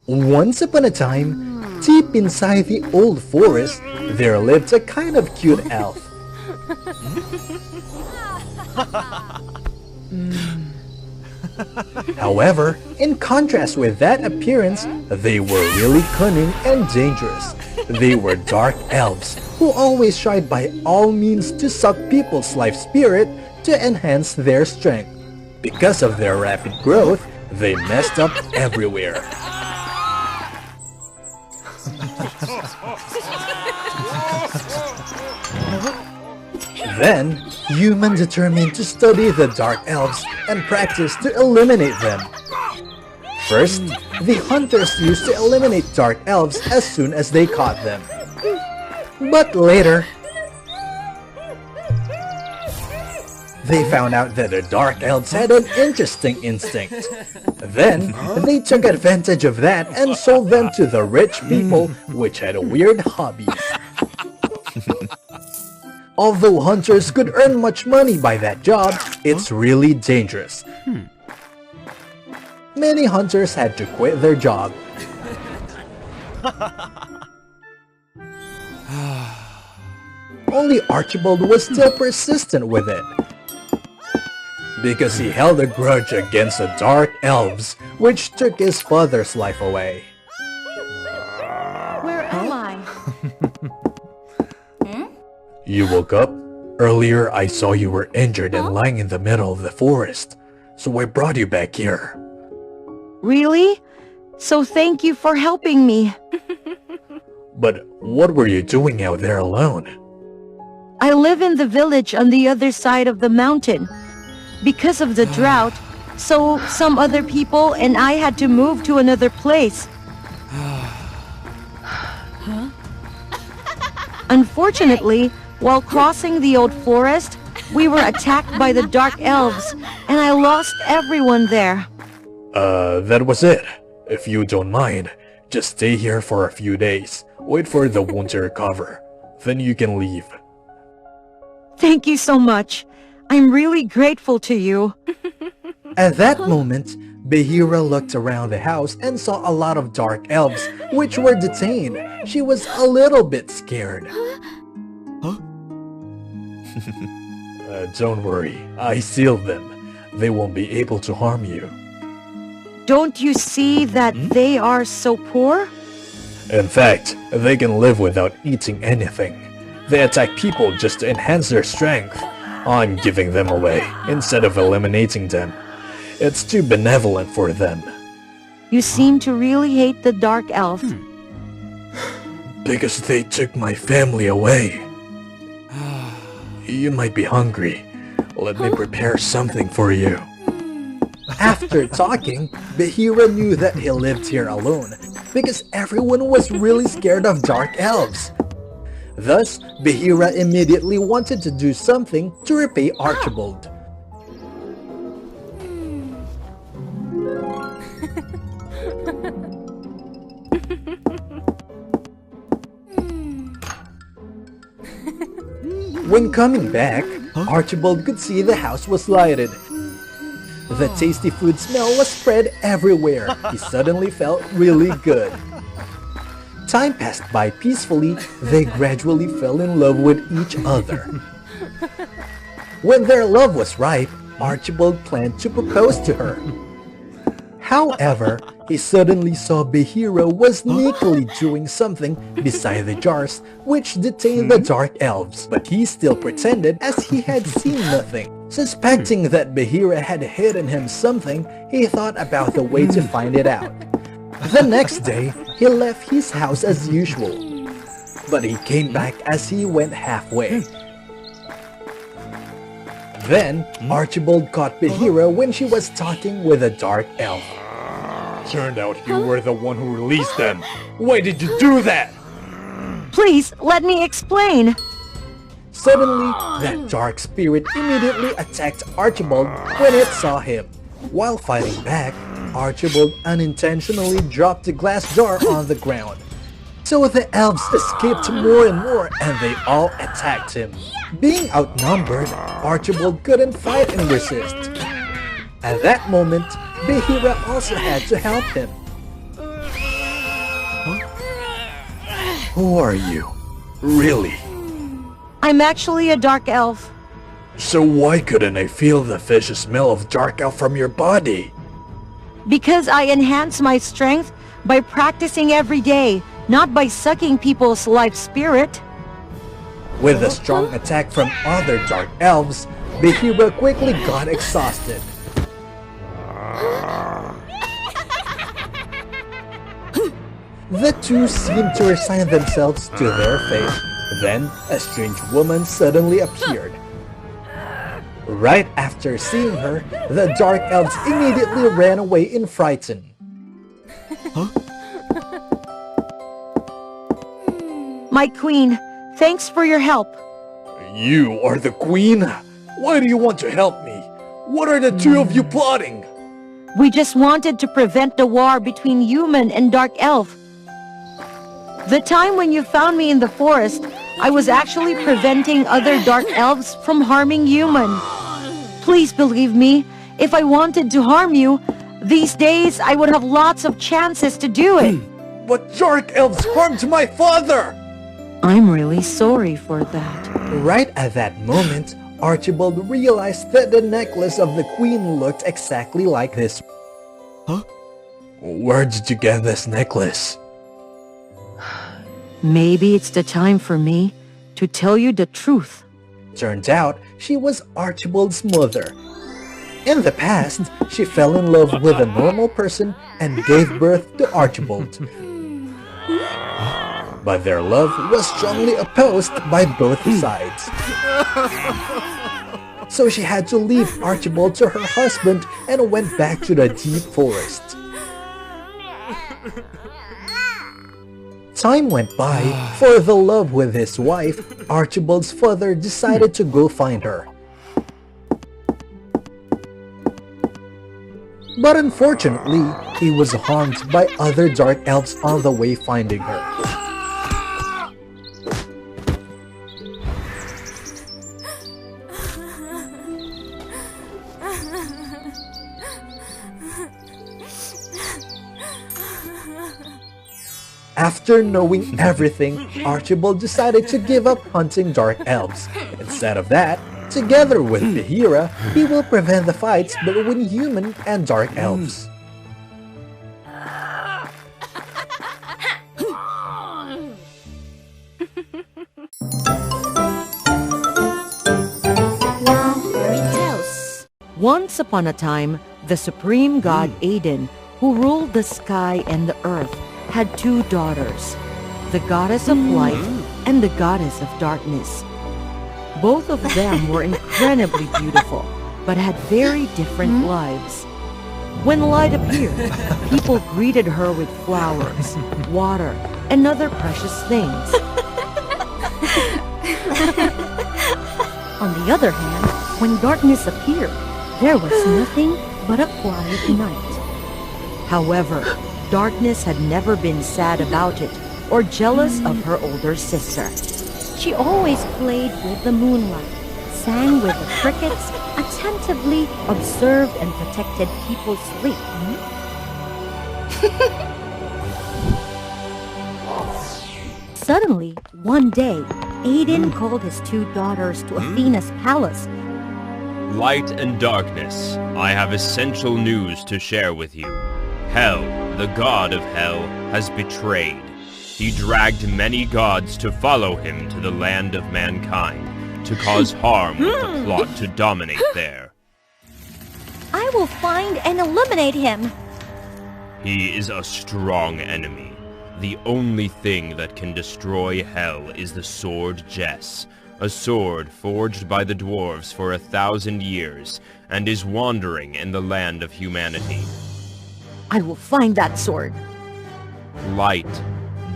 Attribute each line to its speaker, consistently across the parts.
Speaker 1: Once upon a time, deep inside the old forest, there lived a kind of cute elf. However, in contrast with that appearance, they were really cunning and dangerous. They were dark elves who always tried by all means to suck people's life spirit to enhance their strength. Because of their rapid growth, they messed up everywhere. Then, humans determined to study the Dark Elves and practice to eliminate them. First, the hunters used to eliminate Dark Elves as soon as they caught them. But later, they found out that the Dark Elves had an interesting instinct. Then, they took advantage of that and sold them to the rich people which had weird hobbies. Although hunters could earn much money by that job, it's really dangerous. Many hunters had to quit their job. Only Archibald was still persistent with it. Because he held a grudge against the Dark Elves, which took his father's life away.
Speaker 2: Where am I?
Speaker 1: You woke up? Earlier I saw you were injured and lying in the middle of the forest, so I brought you back here.
Speaker 2: Really? So thank you for helping me.
Speaker 1: But what were you doing out there alone?
Speaker 2: I live in the village on the other side of the mountain. Because of the drought, so some other people and I had to move to another place. Unfortunately, while crossing the old forest, we were attacked by the Dark Elves, and I lost everyone there.
Speaker 1: That was it. If you don't mind, just stay here for a few days. Wait for the wound to recover. Then you can leave.
Speaker 2: Thank you so much. I'm really grateful to you.
Speaker 1: At that moment, Bahira looked around the house and saw a lot of Dark Elves, which were detained. She was a little bit scared. Don't worry, I sealed them. They won't be able to harm you.
Speaker 2: Don't you see that they are so poor?
Speaker 1: In fact, they can live without eating anything. They attack people just to enhance their strength. I'm giving them away instead of eliminating them. It's too benevolent for them.
Speaker 2: You seem to really hate the Dark Elf.
Speaker 1: Because they took my family away. You might be hungry. Let me prepare something for you. After talking, Bahira knew that he lived here alone because everyone was really scared of Dark Elves. Thus, Bahira immediately wanted to do something to repay Archibald. When coming back, Archibald could see the house was lighted. The tasty food smell was spread everywhere. He suddenly felt really good. Time passed by peacefully. They gradually fell in love with each other. When their love was ripe, Archibald planned to propose to her. However, he suddenly saw Bahira was sneakily doing something beside the jars, which detained the Dark Elves, but he still pretended as he had seen nothing. Suspecting that Bahira had hidden him something, he thought about the way to find it out. The next day, he left his house as usual, but he came back as he went halfway. Then, Archibald caught Bahira when she was talking with a Dark Elf. Turned out you were the one who released them. Why did you do that?
Speaker 2: Please, let me explain.
Speaker 1: Suddenly, that dark spirit immediately attacked Archibald when it saw him. While fighting back, Archibald unintentionally dropped the glass jar on the ground. So the elves escaped more and more and they all attacked him. Being outnumbered, Archibald couldn't fight and resist. At that moment, Bahira also had to help him. Who are you? Really?
Speaker 2: I'm actually a dark elf.
Speaker 1: So why couldn't I feel the fishy smell of dark elf from your body?
Speaker 2: Because I enhance my strength by practicing every day, not by sucking people's life spirit.
Speaker 1: With a strong attack from other dark elves, Bahira quickly got exhausted. The two seemed to resign themselves to their fate. Then, a strange woman suddenly appeared. Right after seeing her, the dark elves immediately ran away in frightened.
Speaker 2: My queen, thanks for your help.
Speaker 1: You are the queen? Why do you want to help me? What are the two of you plotting?
Speaker 2: We just wanted to prevent the war between human and dark elf. The time when you found me in the forest, I was actually preventing other dark elves from harming human. Please believe me, if I wanted to harm you, these days I would have lots of chances to do it.
Speaker 1: But dark elves harmed my father!
Speaker 2: I'm really sorry for that.
Speaker 1: Right at that moment, Archibald realized that the necklace of the queen looked exactly like this. Huh? Where did you get this necklace?
Speaker 2: Maybe it's the time for me to tell you the truth.
Speaker 1: Turns out, she was Archibald's mother. In the past, she fell in love with a normal person and gave birth to Archibald. But their love was strongly opposed by both sides. So she had to leave Archibald to her husband and went back to the deep forest. Time went by. For the love with his wife, Archibald's father decided to go find her. But unfortunately, he was harmed by other dark elves on the way finding her. After knowing everything, Archibald decided to give up hunting dark elves. Instead of that, together with Bahira, he will prevent the fights between human and dark elves.
Speaker 2: Once upon a time, the supreme god Aiden, who ruled the sky and the earth, had two daughters, the goddess of light and the goddess of darkness. Both of them were incredibly beautiful, but had very different lives. When light appeared, people greeted her with flowers, water, and other precious things. On the other hand, when darkness appeared, there was nothing but a quiet night. However, darkness had never been sad about it or jealous of her older sister.
Speaker 3: She always played with the moonlight, sang with the crickets, attentively observed and protected people's sleep. Suddenly, one day, Aiden called his two daughters to Athena's palace.
Speaker 4: Light and darkness, I have essential news to share with you. Hell, the god of hell, has betrayed. He dragged many gods to follow him to the land of mankind, to cause harm with a plot to dominate there.
Speaker 3: I will find and eliminate him.
Speaker 4: He is a strong enemy. The only thing that can destroy hell is the sword Jess, a sword forged by the dwarves for 1,000 years, and is wandering in the land of humanity.
Speaker 2: I will find that sword.
Speaker 4: Light,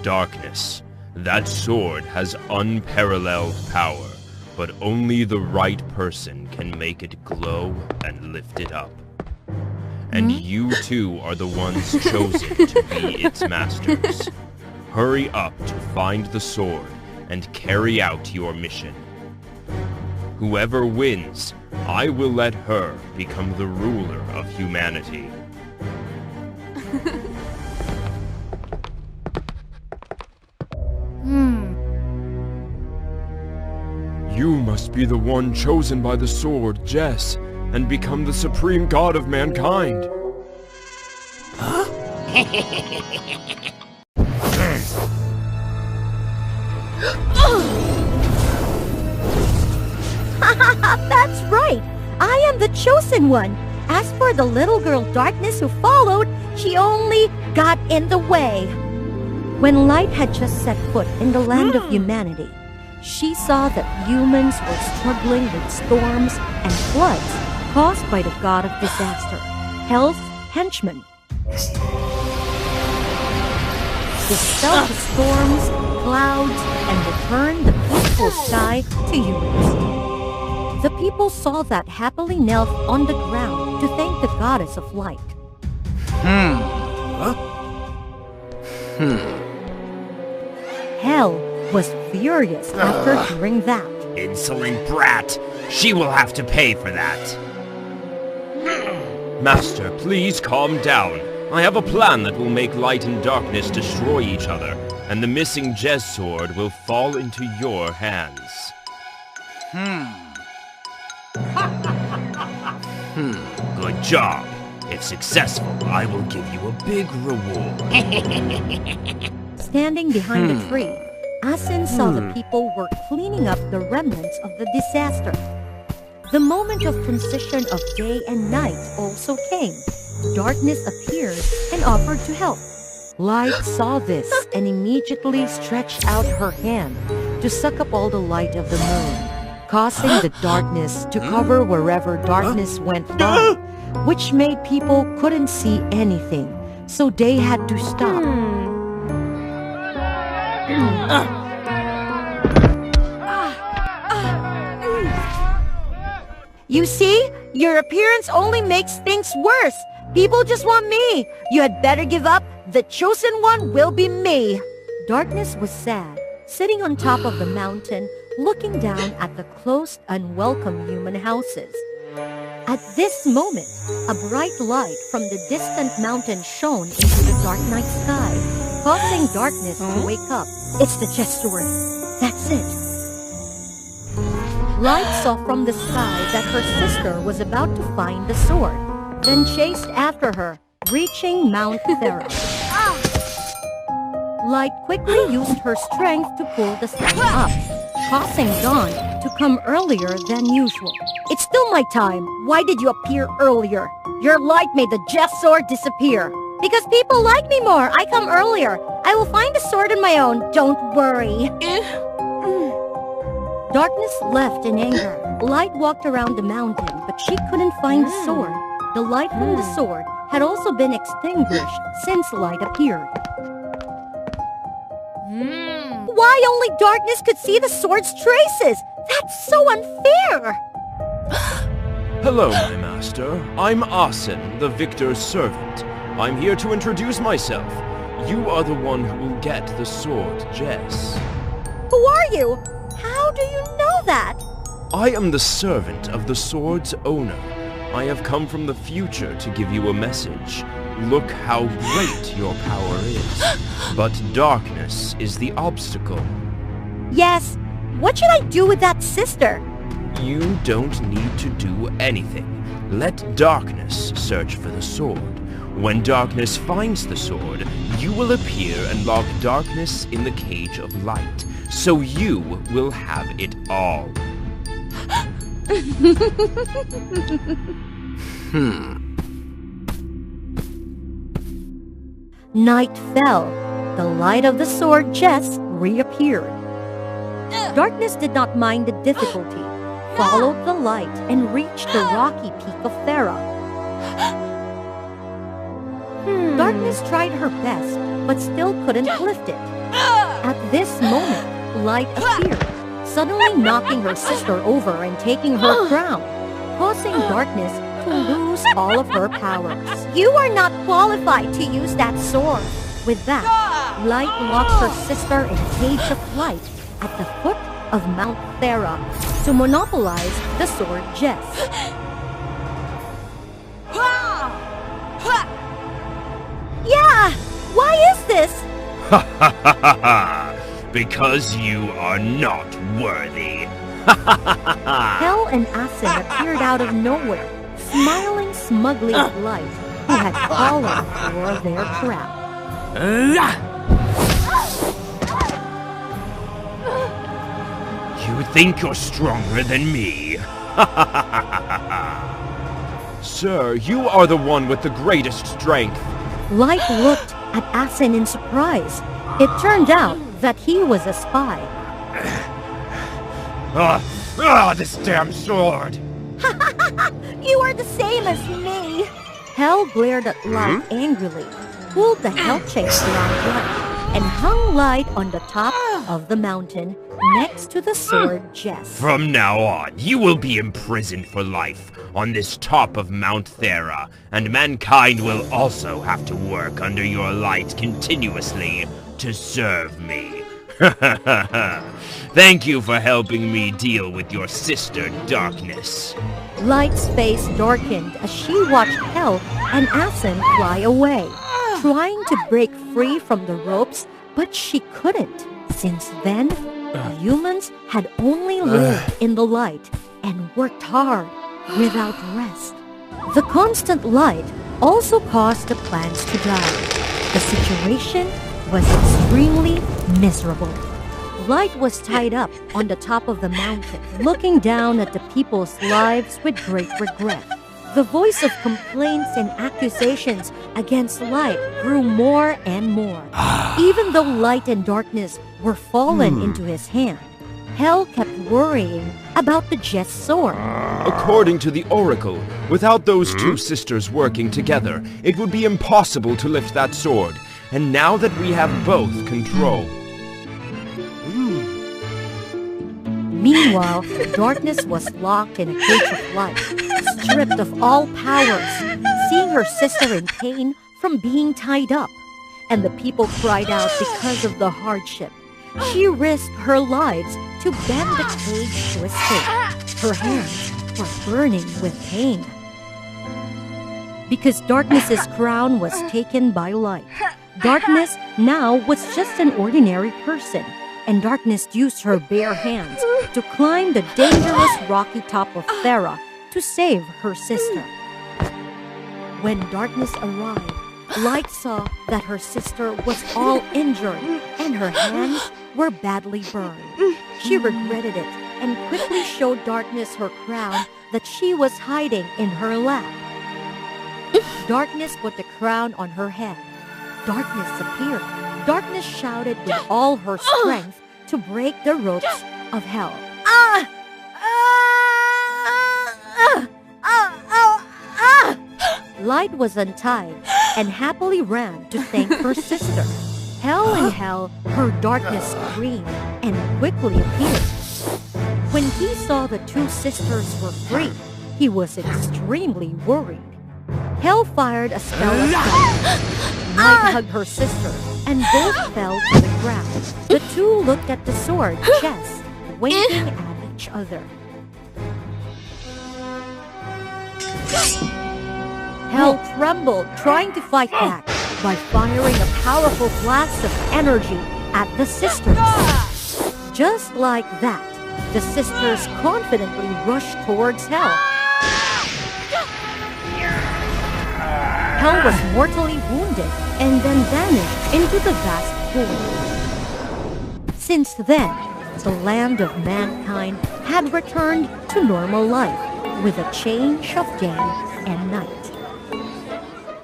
Speaker 4: darkness. That sword has unparalleled power, but only the right person can make it glow and lift it up. And you two are the ones chosen to be its masters. Hurry up to find the sword and carry out your mission. Whoever wins, I will let her become the ruler of humanity. You must be the one chosen by the sword, Jess, and become the supreme god of mankind.
Speaker 3: That's right! I am the chosen one! As for the little girl Darkness who followed, she only got in the way. When Light had just set foot in the land of humanity, she saw that humans were struggling with storms and floods caused by the god of disaster, Hell's henchman. Dispel the storms, clouds, and return the peaceful sky to humans. The people saw that happily knelt on the ground to thank the goddess of light. Hell was furious after hearing that.
Speaker 4: Insolent brat! She will have to pay for that! Master, please calm down. I have a plan that will make light and darkness destroy each other, and the missing Jez sword will fall into your hands. Good job. If successful, I will give you a big reward.
Speaker 3: Standing behind a tree, Asin saw the people were cleaning up the remnants of the disaster. The moment of transition of day and night also came. Darkness appeared and offered to help.
Speaker 2: Light saw this and immediately stretched out her hand to suck up all the light of the moon, causing the darkness to cover wherever darkness went by, which made people couldn't see anything, so they had to stop.
Speaker 3: You see? Your appearance only makes things worse. People just want me. You had better give up. The chosen one will be me. Darkness was sad, sitting on top of the mountain, looking down at the closed, unwelcome human houses. At this moment, a bright light from the distant mountain shone into the dark night sky, causing Darkness to wake up. It's the Jez sword. That's it. Light saw from the sky that her sister was about to find the sword, then chased after her, reaching Mount Thera. Light quickly used her strength to pull the sun up, causing dawn to come earlier than usual. It's still my time. Why did you appear earlier? Your light made the Jez sword disappear. Because people like me more, I come earlier. I will find the sword on my own, don't worry. Darkness left in anger. Light walked around the mountain, but she couldn't find the sword. The light from the sword had also been extinguished since Light appeared. Why only Darkness could see the sword's traces? That's so unfair!
Speaker 4: Hello, my master. I'm Asin, the victor's servant. I'm here to introduce myself. You are the one who will get the sword, Jess.
Speaker 3: Who are you? How do you know that?
Speaker 4: I am the servant of the sword's owner. I have come from the future to give you a message. Look how great your power is. But darkness is the obstacle.
Speaker 3: Yes. What should I do with that sister?
Speaker 4: You don't need to do anything. Let darkness search for the sword. When darkness finds the sword, you will appear and lock darkness in the cage of light. So you will have it all.
Speaker 3: Night fell. The light of the sword Jess reappeared. Darkness did not mind the difficulty, followed the light, and reached the rocky peak of Thera. Darkness tried her best, but still couldn't lift it. At this moment, Light appeared, suddenly knocking her sister over and taking her crown, causing Darkness to lose all of her powers. You are not qualified to use that sword. With that, Light locked her sister in a cage of light at the foot of Mount Thera to monopolize the sword Jess. Yeah! Why is this?
Speaker 4: Ha ha ha ha ha! Because you are not worthy.
Speaker 3: Hel and Asin appeared out of nowhere, smiling smugly at Light, who had fallen for their trap.
Speaker 4: You think you're stronger than me? Sir, you are the one with the greatest strength.
Speaker 3: Light looked at Asin in surprise. It turned out that he was a spy.
Speaker 4: This damn sword!
Speaker 3: You are the same as me! Hel glared at Light angrily, pulled the Hell chase around Light, and hung Light on the top of the mountain next to the sword Jess.
Speaker 4: From now on, you will be imprisoned for life on this top of Mount Thera, and mankind will also have to work under your light continuously to serve me. Thank you for helping me deal with your sister, Darkness.
Speaker 3: Light's face darkened as she watched Hel and Asin fly away, trying to break free from the ropes, but she couldn't. Since then, the humans had only lived in the light and worked hard without rest. The constant light also caused the plants to die. The situation was extremely miserable. Light was tied up on the top of the mountain, looking down at the people's lives with great regret. The voice of complaints and accusations against Light grew more and more. Even though Light and Darkness were fallen into his hand, Hel kept worrying about the Jess sword.
Speaker 4: According to the Oracle, without those two sisters working together, it would be impossible to lift that sword. And now that we have both control...
Speaker 3: Meanwhile, Darkness was locked in a cage of light, stripped of all powers, seeing her sister in pain from being tied up. And the people cried out because of the hardship. She risked her lives to bend the cage to escape. Her hands were burning with pain. Because Darkness's crown was taken by Light, Darkness now was just an ordinary person, and Darkness used her bare hands to climb the dangerous rocky top of Thera to save her sister. When Darkness arrived, Light saw that her sister was all injured and her hands were badly burned. She regretted it and quickly showed Darkness her crown that she was hiding in her lap. Darkness put the crown on her head. Darkness appeared. Darkness shouted with all her strength to break the ropes of Hell. Light was untied and happily ran to thank her sister. Hel and Hel heard Darkness scream and quickly appeared. When he saw the two sisters were free, he was extremely worried. Hel fired a spell of fire. Light hugged her sister, and both fell to the ground. The two looked at the sword, Jess, winking at each other. Hel trembled, trying to fight back by firing a powerful blast of energy at the sisters. Just like that, the sisters confidently rushed towards Hel. Hel was mortally wounded and then vanished into the vast void. Since then, the land of mankind had returned to normal life with a change of day and night.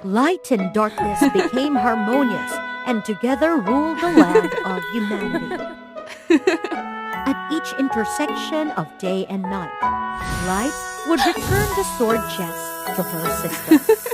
Speaker 3: Light and Darkness became harmonious and together ruled the land of humanity. At each intersection of day and night, Light would return the sword Jess to her sister.